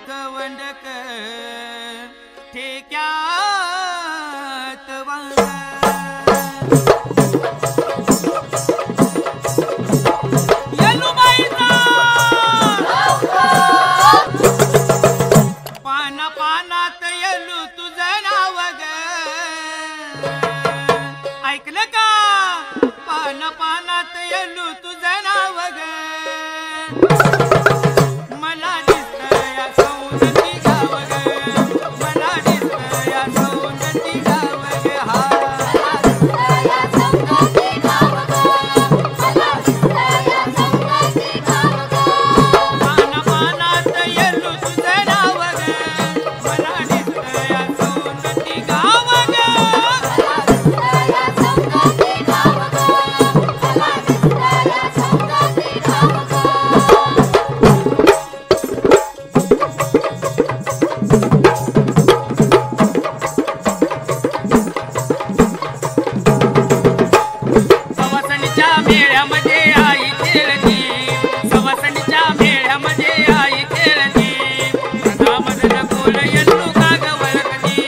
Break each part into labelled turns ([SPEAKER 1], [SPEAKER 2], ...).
[SPEAKER 1] वंडक ठेक्यात वांग येलूबाईचा पाना पानात येलू तुझं नाव ग ऐकलं का पाना पानात येलू तुझं नाव ग मला दिसतं या सौंदर्य गाव ग मला दिसतं या सौंदर्य गाव ग हा पाना पानात येलू तुझं नाव ग मला दिसतं या सौंदर्य गाव ग सवासणीच्या मेळ्यामध्ये आई खेळती सवासणीच्या मेळ्यामध्ये आई खेळती मनामधन गोल येल्लू काग वळकती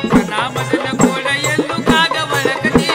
[SPEAKER 1] मनामधन गोल येल्लू काग वळकती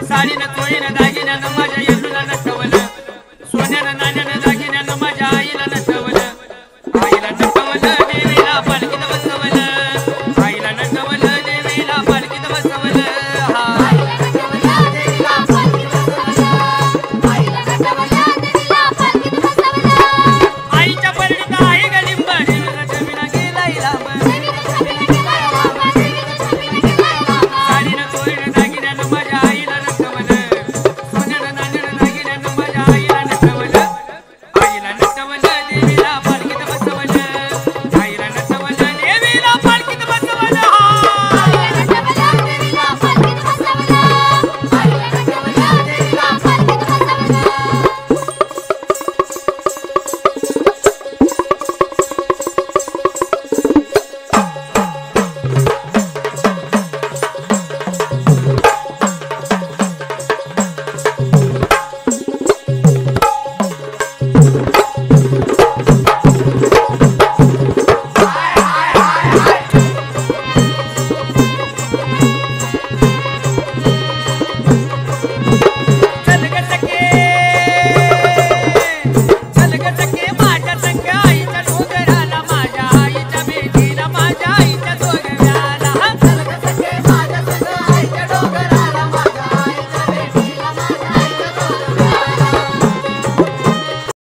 [SPEAKER 1] साडीनं चोळीनं दागिन्यानं माझ्या येल्लूला नटवलं